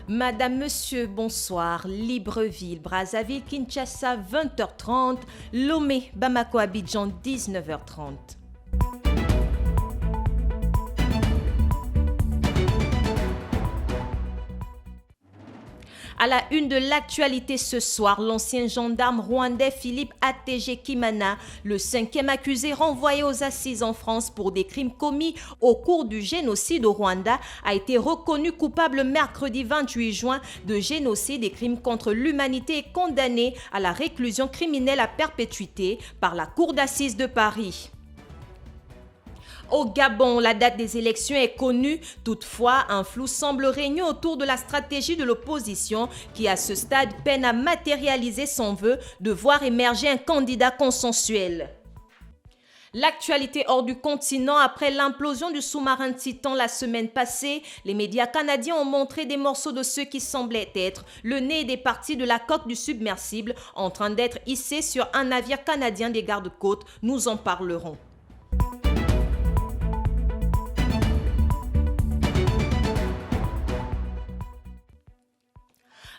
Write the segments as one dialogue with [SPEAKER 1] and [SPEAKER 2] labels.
[SPEAKER 1] Madame, Monsieur, bonsoir. Libreville, Brazzaville, Kinshasa, 20h30. Lomé, Bamako, Abidjan, 19h30. À la une de l'actualité ce soir, l'ancien gendarme rwandais Philippe ATG Kimana, le cinquième accusé renvoyé aux assises en France pour des crimes commis au cours du génocide au Rwanda, a été reconnu coupable mercredi 28 juin de génocide et crimes contre l'humanité et condamné à la réclusion criminelle à perpétuité par la Cour d'assises de Paris. Au Gabon, la date des élections est connue. Toutefois, un flou semble régner autour de la stratégie de l'opposition qui, à ce stade, peine à matérialiser son vœu de voir émerger un candidat consensuel. L'actualité hors du continent, après l'implosion du sous-marin Titan la semaine passée, les médias canadiens ont montré des morceaux de ce qui semblait être le nez et des parties de la coque du submersible en train d'être hissé sur un navire canadien des gardes-côtes. Nous en parlerons.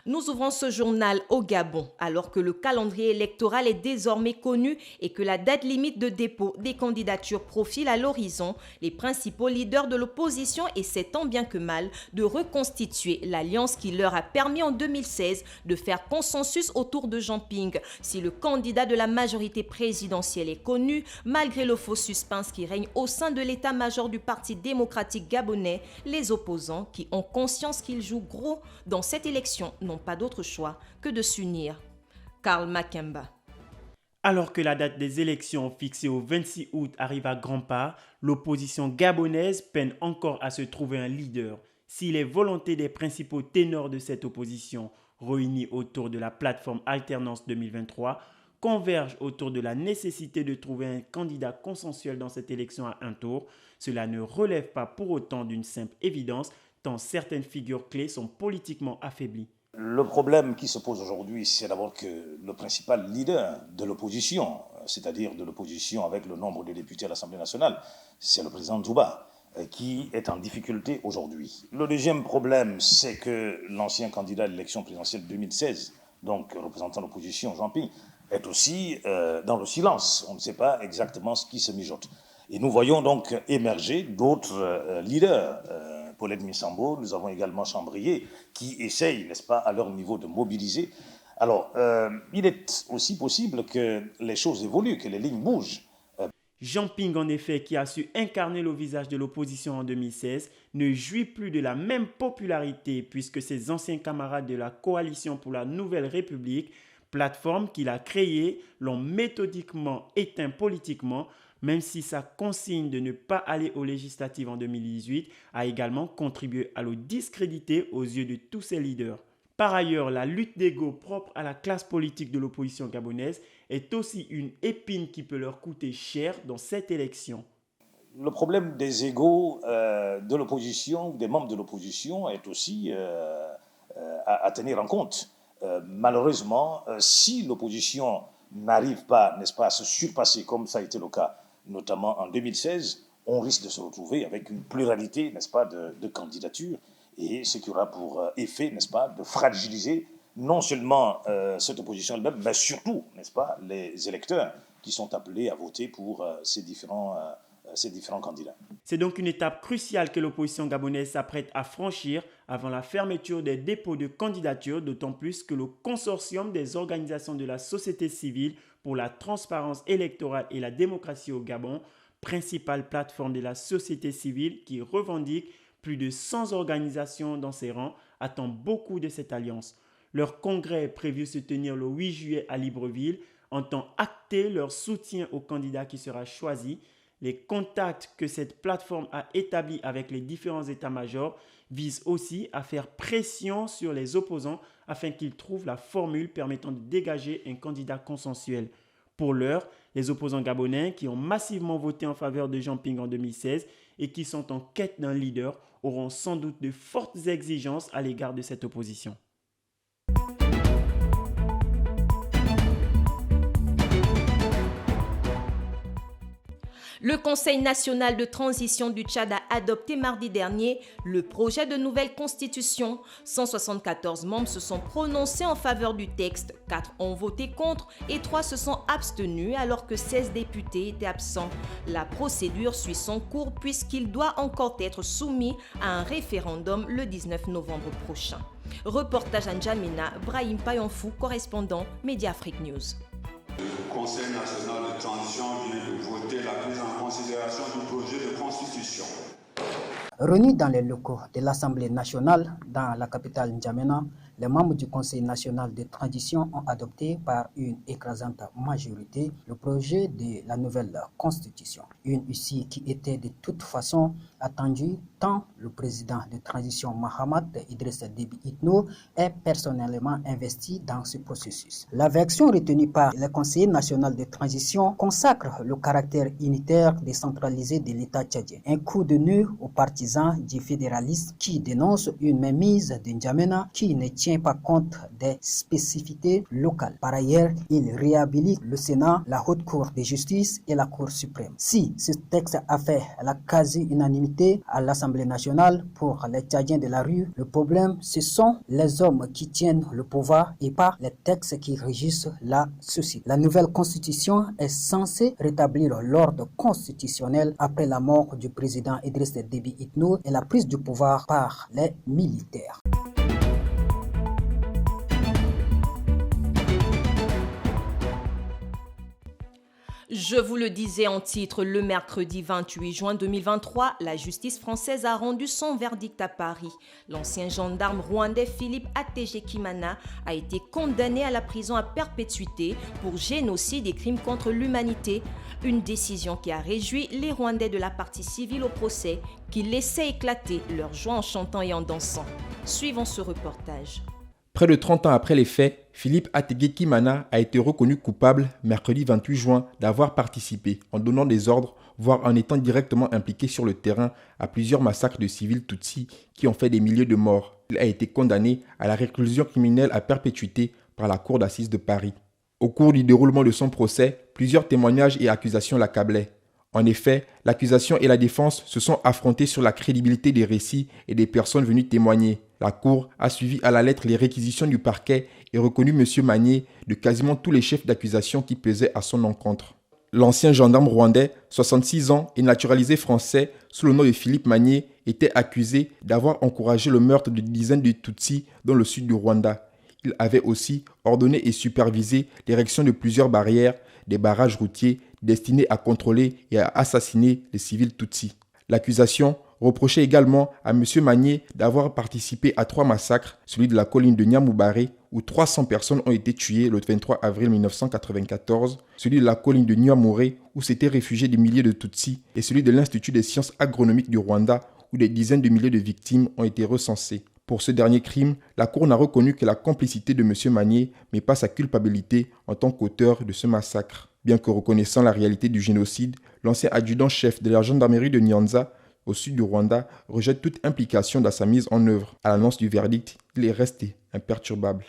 [SPEAKER 1] Nous ouvrons ce journal au Gabon, alors que le calendrier électoral est désormais connu et que la date limite de dépôt des candidatures profile à l'horizon. Les principaux leaders de l'opposition essaient tant bien que mal de reconstituer l'alliance qui leur a permis en 2016 de faire consensus autour de Jean Ping. Si le candidat de la majorité présidentielle est connu, malgré le faux suspense qui règne au sein de l'état-major du Parti démocratique gabonais, les opposants qui ont conscience qu'ils jouent gros dans cette élection n'ont pas d'autre choix que de s'unir. Karl Makemba.
[SPEAKER 2] Alors que la date des élections fixée au 26 août arrive à grands pas, l'opposition gabonaise peine encore à se trouver un leader. Si les volontés des principaux ténors de cette opposition, réunis autour de la plateforme Alternance 2023, convergent autour de la nécessité de trouver un candidat consensuel dans cette élection à un tour, cela ne relève pas pour autant d'une simple évidence, tant certaines figures clés sont politiquement affaiblies.
[SPEAKER 3] Le problème qui se pose aujourd'hui, c'est d'abord que le principal leader de l'opposition, c'est-à-dire de l'opposition avec le nombre de députés à l'Assemblée nationale, c'est le président Djouba, qui est en difficulté aujourd'hui. Le deuxième problème, c'est que l'ancien candidat à l'élection présidentielle 2016, donc représentant l'opposition, Jean Ping, est aussi dans le silence. On ne sait pas exactement ce qui se mijote. Et nous voyons donc émerger d'autres leaders. Paulette Missambo, nous avons également Chambrier, qui essayent, n'est-ce pas, à leur niveau de mobiliser. Alors, il est aussi possible que les choses évoluent, que les lignes bougent.
[SPEAKER 2] Jean Ping, en effet, qui a su incarner le visage de l'opposition en 2016, ne jouit plus de la même popularité puisque ses anciens camarades de la Coalition pour la Nouvelle République, plateforme qu'il a créée, l'ont méthodiquement éteint politiquement, même si sa consigne de ne pas aller aux législatives en 2018 a également contribué à le discréditer aux yeux de tous ses leaders. Par ailleurs, la lutte d'ego propre à la classe politique de l'opposition gabonaise est aussi une épine qui peut leur coûter cher dans cette élection.
[SPEAKER 3] Le problème des égos de l'opposition, des membres de l'opposition, est aussi à tenir en compte. Malheureusement, si l'opposition n'arrive pas, n'est-ce pas, à se surpasser comme ça a été le cas, notamment en 2016, on risque de se retrouver avec une pluralité, n'est-ce pas, de candidatures, et ce qui aura pour effet, n'est-ce pas, de fragiliser non seulement cette opposition elle-même, mais surtout, n'est-ce pas, les électeurs qui sont appelés à voter pour ces différents candidats.
[SPEAKER 2] C'est donc une étape cruciale que l'opposition gabonaise s'apprête à franchir avant la fermeture des dépôts de candidatures, d'autant plus que le consortium des organisations de la société civile pour la transparence électorale et la démocratie au Gabon, principale plateforme de la société civile qui revendique plus de 100 organisations dans ses rangs, attend beaucoup de cette alliance. Leur congrès est prévu se tenir le 8 juillet à Libreville, entend acter leur soutien au candidat qui sera choisi. Les contacts que cette plateforme a établis avec les différents états-majors visent aussi à faire pression sur les opposants afin qu'ils trouvent la formule permettant de dégager un candidat consensuel. Pour l'heure, les opposants gabonais qui ont massivement voté en faveur de Jean Ping en 2016 et qui sont en quête d'un leader auront sans doute de fortes exigences à l'égard de cette opposition.
[SPEAKER 1] Le Conseil national de transition du Tchad a adopté mardi dernier le projet de nouvelle constitution. 174 membres se sont prononcés en faveur du texte, 4 ont voté contre et 3 se sont abstenus alors que 16 députés étaient absents. La procédure suit son cours puisqu'il doit encore être soumis à un référendum le 19 novembre prochain. Reportage à N'Djamena, Brahim Payonfou, correspondant Mediafrique News.
[SPEAKER 4] Le Conseil national de transition vient de voter la prise en considération du projet de constitution.
[SPEAKER 5] Réunis dans les locaux de l'Assemblée nationale dans la capitale N'Djamena, les membres du Conseil national de transition ont adopté par une écrasante majorité le projet de la nouvelle constitution. Une issue qui était de toute façon attendue tant le président de transition Mahamat Idrissa Déby Itno est personnellement investi dans ce processus. La version retenue par le Conseil national de transition consacre le caractère unitaire décentralisé de l'État tchadien. Un coup de nœud aux partisans du fédéralisme qui dénoncent une mainmise de N'Djamena qui ne tient pas compte des spécificités locales. Par ailleurs, il réhabilite le Sénat, la Haute Cour de justice et la Cour suprême. Si ce texte a fait la quasi-unanimité à l'Assemblée nationale pour les Tchadiens de la rue, le problème, ce sont les hommes qui tiennent le pouvoir et pas les textes qui régissent la société. La nouvelle constitution est censée rétablir l'ordre constitutionnel après la mort du président Idrissa Déby Itno et la prise du pouvoir par les militaires.
[SPEAKER 1] Je vous le disais en titre, le mercredi 28 juin 2023, la justice française a rendu son verdict à Paris. L'ancien gendarme rwandais Philippe Attegekimana a été condamné à la prison à perpétuité pour génocide et crimes contre l'humanité. Une décision qui a réjoui les Rwandais de la partie civile au procès, qui laissaient éclater leur joie en chantant et en dansant. Suivons ce reportage.
[SPEAKER 6] Près de 30 ans après les faits, Philippe Attegekimana a été reconnu coupable mercredi 28 juin d'avoir participé, en donnant des ordres, voire en étant directement impliqué sur le terrain, à plusieurs massacres de civils Tutsis qui ont fait des milliers de morts. Il a été condamné à la réclusion criminelle à perpétuité par la Cour d'assises de Paris. Au cours du déroulement de son procès, plusieurs témoignages et accusations l'accablaient. En effet, l'accusation et la défense se sont affrontés sur la crédibilité des récits et des personnes venues témoigner. La Cour a suivi à la lettre les réquisitions du parquet et reconnu M. Magné de quasiment tous les chefs d'accusation qui pesaient à son encontre. L'ancien gendarme rwandais, 66 ans et naturalisé français, sous le nom de Philippe Magné, était accusé d'avoir encouragé le meurtre de dizaines de Tutsis dans le sud du Rwanda. Il avait aussi ordonné et supervisé l'érection de plusieurs barrières, des barrages routiers destinés à contrôler et à assassiner les civils Tutsis. L'accusation reprochait également à M. Magné d'avoir participé à 3 massacres, celui de la colline de Nyamubare, où 300 personnes ont été tuées le 23 avril 1994, celui de la colline de Nyamure, où s'étaient réfugiés des milliers de Tutsis, et celui de l'Institut des sciences agronomiques du Rwanda, où des dizaines de milliers de victimes ont été recensées. Pour ce dernier crime, la Cour n'a reconnu que la complicité de M. Magné, mais pas sa culpabilité en tant qu'auteur de ce massacre. Bien que reconnaissant la réalité du génocide, l'ancien adjudant-chef de la gendarmerie de Nyanza, au sud du Rwanda, rejette toute implication dans sa mise en œuvre. À l'annonce du verdict, il est resté imperturbable.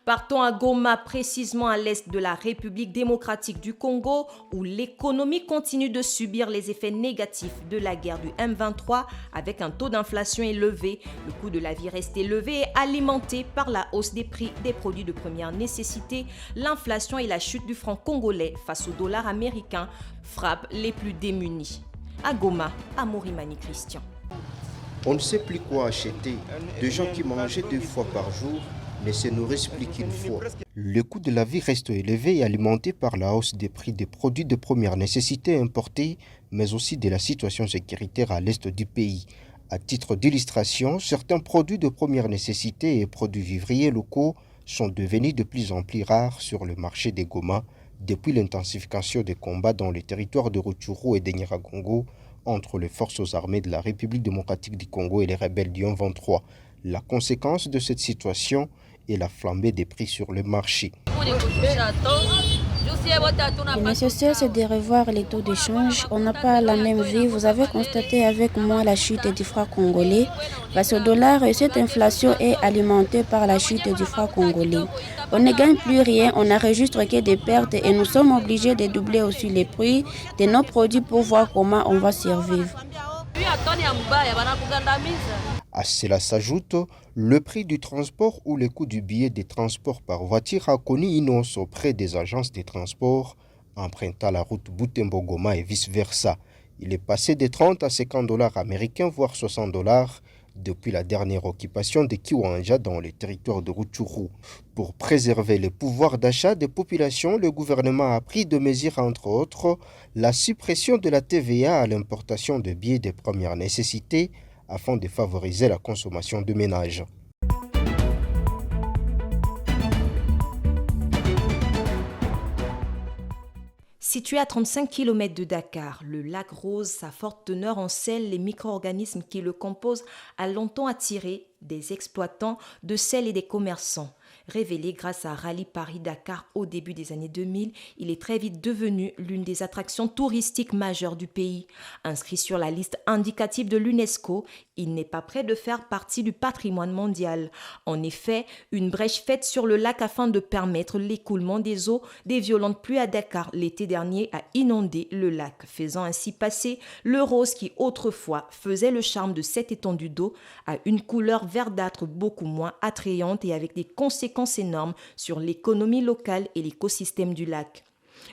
[SPEAKER 1] Partons à Goma, précisément à l'est de la République démocratique du Congo, où l'économie continue de subir les effets négatifs de la guerre du M23 avec un taux d'inflation élevé. Le coût de la vie reste élevé et alimenté par la hausse des prix des produits de première nécessité. L'inflation et la chute du franc congolais face au dollar américain frappent les plus démunis. À Goma, Amorimani Christian.
[SPEAKER 7] On ne sait plus quoi acheter. Des gens qui mangeaient 2 fois par jour ne se nourrissent plus qu'une fois. Le coût de la vie reste élevé et alimenté par la hausse des prix des produits de première nécessité importés, mais aussi de la situation sécuritaire à l'est du pays. À titre d'illustration, certains produits de première nécessité et produits vivriers locaux sont devenus de plus en plus rares sur le marché des Goma depuis l'intensification des combats dans les territoires de Rutshuru et de Nyiragongo entre les forces armées de la République démocratique du Congo et les rebelles du M23. La conséquence de cette situation est la flambée des prix sur le marché.
[SPEAKER 8] Le nécessaire, c'est de revoir les taux d'échange. On n'a pas la même vie. Vous avez constaté avec moi la chute du franc congolais face au dollar et cette inflation est alimentée par la chute du franc congolais. On ne gagne plus rien, on n'enregistre que des pertes et nous sommes obligés de doubler aussi les prix de nos produits pour voir comment on va survivre.
[SPEAKER 7] À cela s'ajoute le prix du transport ou le coût du billet de transport par voiture a connu une hausse auprès des agences de transport empruntant la route Butembo-Goma et vice-versa. Il est passé de 30 à 50 dollars américains, voire 60 dollars depuis la dernière occupation de Kiwanja dans le territoire de Rutshuru. Pour préserver le pouvoir d'achat des populations, le gouvernement a pris des mesures, entre autres, la suppression de la TVA à l'importation de billets de première nécessité afin de favoriser la consommation de ménages.
[SPEAKER 1] Situé à 35 km de Dakar, le lac Rose, sa forte teneur en sel, les micro-organismes qui le composent a longtemps attiré des exploitants de sel et des commerçants. Révélé grâce à Rallye Paris-Dakar au début des années 2000, il est très vite devenu l'une des attractions touristiques majeures du pays. Inscrit sur la liste indicative de l'UNESCO, il n'est pas près de faire partie du patrimoine mondial. En effet, une brèche faite sur le lac afin de permettre l'écoulement des eaux des violentes pluies à Dakar l'été dernier a inondé le lac, faisant ainsi passer le rose qui autrefois faisait le charme de cette étendue d'eau à une couleur verdâtre beaucoup moins attrayante et avec des conséquences énormes sur l'économie locale et l'écosystème du lac.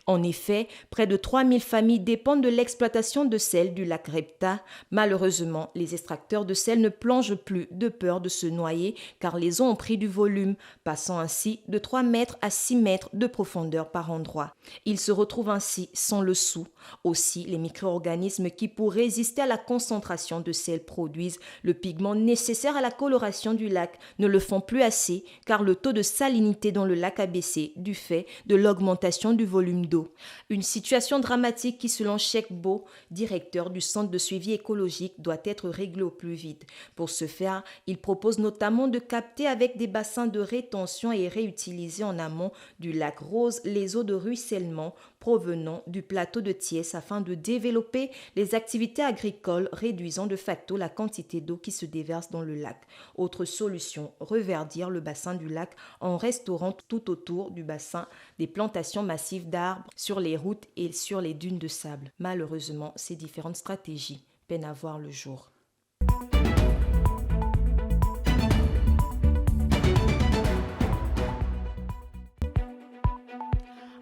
[SPEAKER 1] En effet, près de 3000 familles dépendent de l'exploitation de sel du lac Repta. Malheureusement, les extracteurs de sel ne plongent plus de peur de se noyer car les eaux ont pris du volume, passant ainsi de 3 mètres à 6 mètres de profondeur par endroit. Ils se retrouvent ainsi sans le sou. Aussi, les micro-organismes qui, pour résister à la concentration de sel, produisent le pigment nécessaire à la coloration du lac ne le font plus assez car le taux de salinité dans le lac a baissé du fait de l'augmentation du volume d'eau. Une situation dramatique qui, selon Cheikh Bo, directeur du centre de suivi écologique, doit être réglée au plus vite. Pour ce faire, il propose notamment de capter avec des bassins de rétention et réutiliser en amont du lac Rose les eaux de ruissellement provenant du plateau de Thiès afin de développer les activités agricoles, réduisant de facto la quantité d'eau qui se déverse dans le lac. Autre solution, reverdir le bassin du lac en restaurant tout autour du bassin des plantations massives d'arbres sur les routes et sur les dunes de sable. Malheureusement, ces différentes stratégies peinent à voir le jour.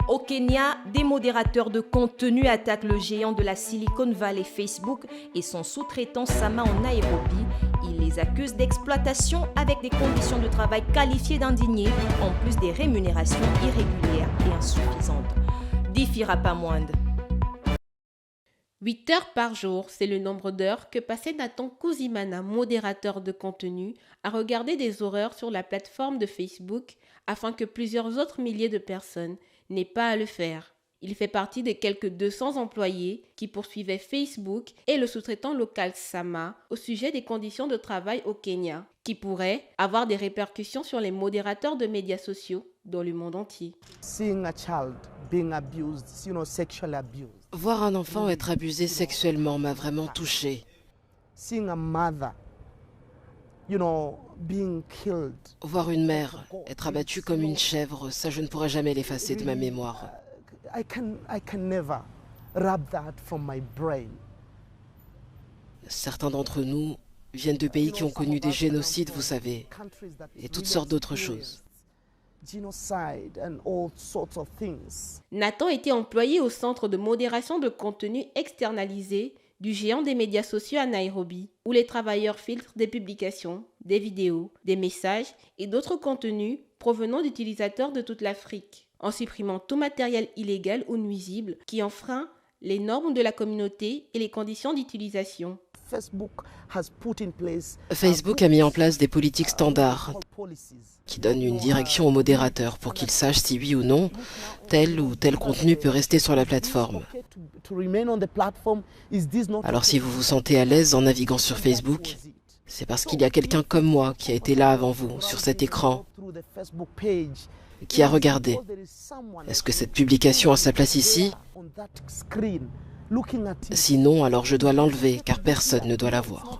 [SPEAKER 1] Au Kenya, des modérateurs de contenu attaquent le géant de la Silicon Valley Facebook et son sous-traitant Sama en Nairobi. Ils les accusent d'exploitation avec des conditions de travail qualifiées d'indignées, en plus des rémunérations irrégulières et insuffisantes. Difira Pamwand.
[SPEAKER 9] 8 heures par jour, c'est le nombre d'heures que passait Nathan Kuzimana, modérateur de contenu, à regarder des horreurs sur la plateforme de Facebook afin que plusieurs autres milliers de personnes n'aient pas à le faire. Il fait partie des quelques 200 employés qui poursuivaient Facebook et le sous-traitant local Sama au sujet des conditions de travail au Kenya, qui pourraient avoir des répercussions sur les modérateurs de médias sociaux dans le monde entier.
[SPEAKER 10] Voir un enfant être abusé sexuellement m'a vraiment touchée. Voir une mère être abattue comme une chèvre, ça je ne pourrai jamais l'effacer de ma mémoire. Certains d'entre nous viennent de pays qui ont connu des génocides, vous savez, et toutes sortes d'autres choses.
[SPEAKER 9] Nathan était employé au centre de modération de contenu externalisé du géant des médias sociaux à Nairobi, où les travailleurs filtrent des publications, des vidéos, des messages et d'autres contenus provenant d'utilisateurs de toute l'Afrique, en supprimant tout matériel illégal ou nuisible qui enfreint les normes de la communauté et les conditions d'utilisation.
[SPEAKER 10] Facebook a mis en place des politiques standards qui donnent une direction aux modérateurs pour qu'ils sachent si oui ou non tel ou tel contenu peut rester sur la plateforme. Alors si vous vous sentez à l'aise en naviguant sur Facebook, c'est parce qu'il y a quelqu'un comme moi qui a été là avant vous, sur cet écran. Qui a regardé? Est-ce que cette publication a sa place ici? Sinon, alors je dois l'enlever, car personne ne doit la voir.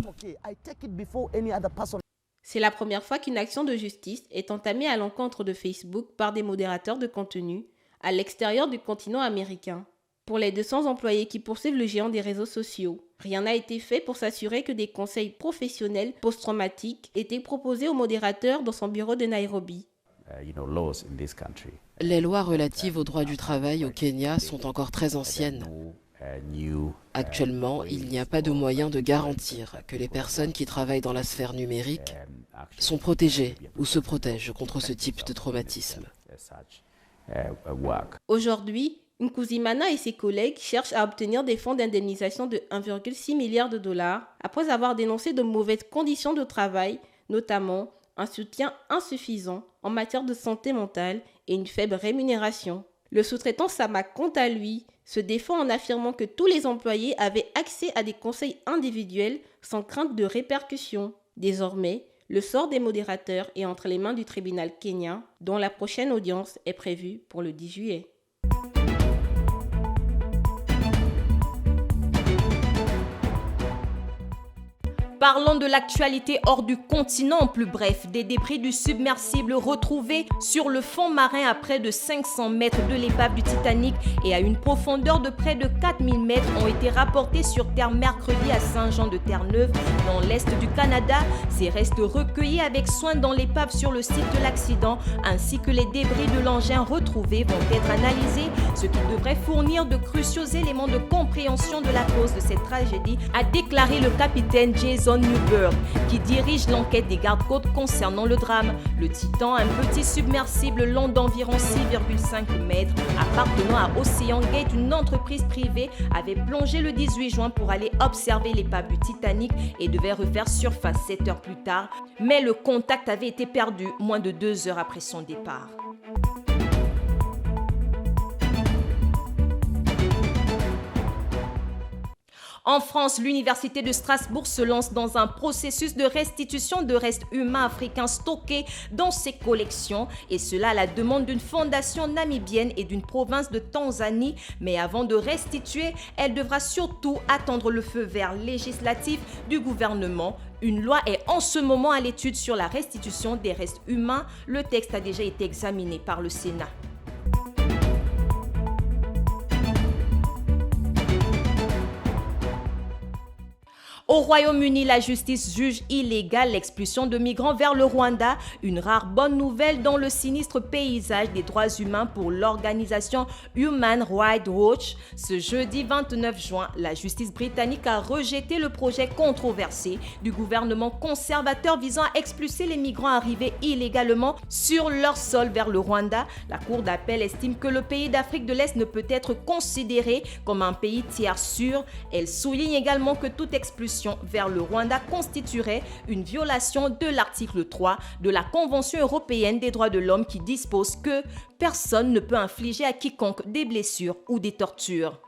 [SPEAKER 9] C'est la première fois qu'une action de justice est entamée à l'encontre de Facebook par des modérateurs de contenu à l'extérieur du continent américain. Pour les 200 employés qui poursuivent le géant des réseaux sociaux, rien n'a été fait pour s'assurer que des conseils professionnels post-traumatiques étaient proposés aux modérateurs dans son bureau de Nairobi.
[SPEAKER 10] Les lois relatives aux droits du travail au Kenya sont encore très anciennes. Actuellement, il n'y a pas de moyen de garantir que les personnes qui travaillent dans la sphère numérique sont protégées ou se protègent contre ce type de traumatisme.
[SPEAKER 9] Aujourd'hui, Nkuzimana et ses collègues cherchent à obtenir des fonds d'indemnisation de 1,6 milliard de dollars après avoir dénoncé de mauvaises conditions de travail, notamment un soutien insuffisant en matière de santé mentale et une faible rémunération. Le sous-traitant Sama, quant à lui, se défend en affirmant que tous les employés avaient accès à des conseils individuels sans crainte de répercussions. Désormais, le sort des modérateurs est entre les mains du tribunal kenyan, dont la prochaine audience est prévue pour le 10 juillet.
[SPEAKER 1] Parlons de l'actualité hors du continent, plus bref, des débris du submersible retrouvés sur le fond marin à près de 500 mètres de l'épave du Titanic et à une profondeur de près de 4000 mètres ont été rapportés sur terre mercredi à Saint-Jean-de-Terre-Neuve, dans l'est du Canada. Ces restes recueillis avec soin dans l'épave sur le site de l'accident, ainsi que les débris de l'engin retrouvés vont être analysés, ce qui devrait fournir de cruciaux éléments de compréhension de la cause de cette tragédie, a déclaré le capitaine Jason Newberg, qui dirige l'enquête des gardes-côtes concernant le drame. Le Titan, un petit submersible long d'environ 6,5 mètres, appartenant à Ocean Gate, une entreprise privée, avait plongé le 18 juin pour aller observer l'épave du Titanic et devait refaire surface 7 heures plus tard, mais le contact avait été perdu moins de 2 heures après son départ. En France, l'université de Strasbourg se lance dans un processus de restitution de restes humains africains stockés dans ses collections, et cela à la demande d'une fondation namibienne et d'une province de Tanzanie. Mais avant de restituer, elle devra surtout attendre le feu vert législatif du gouvernement. Une loi est en ce moment à l'étude sur la restitution des restes humains. Le texte a déjà été examiné par le Sénat. Au Royaume-Uni, la justice juge illégale l'expulsion de migrants vers le Rwanda, une rare bonne nouvelle dans le sinistre paysage des droits humains pour l'organisation Human Rights Watch. Ce jeudi 29 juin, la justice britannique a rejeté le projet controversé du gouvernement conservateur visant à expulser les migrants arrivés illégalement sur leur sol vers le Rwanda. La Cour d'appel estime que le pays d'Afrique de l'Est ne peut être considéré comme un pays tiers sûr. Elle souligne également que toute expulsion vers le Rwanda constituerait une violation de l'article 3 de la Convention européenne des droits de l'homme qui dispose que personne ne peut infliger à quiconque des blessures ou des tortures.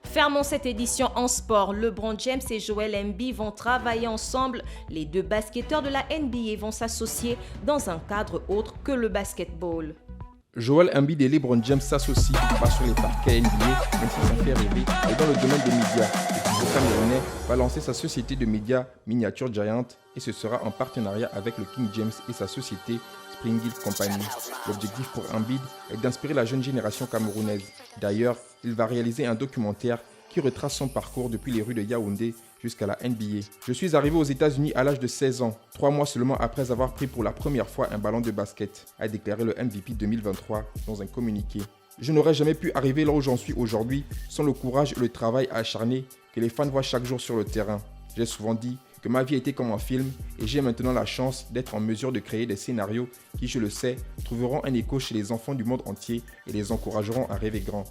[SPEAKER 1] Fermons cette édition en sport. LeBron James et Joel Embiid vont travailler ensemble. Les deux basketteurs de la NBA vont s'associer dans un cadre autre que le basketball.
[SPEAKER 6] Joel Embiid et LeBron James s'associent pas sur les parquets NBA, même si ça fait rêver, et dans le domaine des médias. Le pivot camerounais va lancer sa société de médias Miniature Giant et ce sera en partenariat avec le King James et sa société Spring Hill Company. L'objectif pour Embiid est d'inspirer la jeune génération camerounaise. D'ailleurs, il va réaliser un documentaire qui retrace son parcours depuis les rues de Yaoundé jusqu'à la NBA. Je suis arrivé aux États-Unis à l'âge de 16 ans, 3 mois seulement après avoir pris pour la première fois un ballon de basket, a déclaré le MVP 2023 dans un communiqué. Je n'aurais jamais pu arriver là où j'en suis aujourd'hui sans le courage et le travail acharné que les fans voient chaque jour sur le terrain. J'ai souvent dit que ma vie était comme un film et j'ai maintenant la chance d'être en mesure de créer des scénarios qui, je le sais, trouveront un écho chez les enfants du monde entier et les encourageront à rêver grand.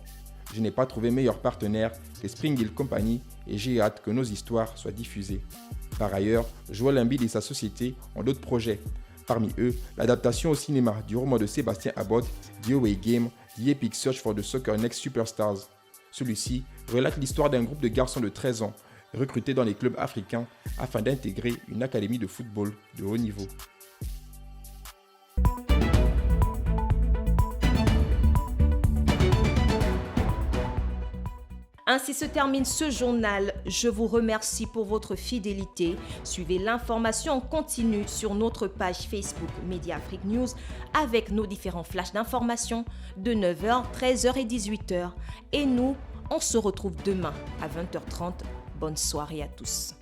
[SPEAKER 6] Je n'ai pas trouvé meilleur partenaire que Spring Hill Company et j'ai hâte que nos histoires soient diffusées. Par ailleurs, Joel Embiid et sa société ont d'autres projets. Parmi eux, l'adaptation au cinéma du roman de Sébastien Abbott, The Away Game, The Epic Search for the Soccer Next Superstars. Celui-ci relate l'histoire d'un groupe de garçons de 13 ans recrutés dans les clubs africains afin d'intégrer une académie de football de haut niveau.
[SPEAKER 1] Ainsi se termine ce journal. Je vous remercie pour votre fidélité. Suivez l'information en continu sur notre page Facebook Média Afrique News avec nos différents flashs d'information de 9h, 13h et 18h. Et nous, on se retrouve demain à 20h30. Bonne soirée à tous.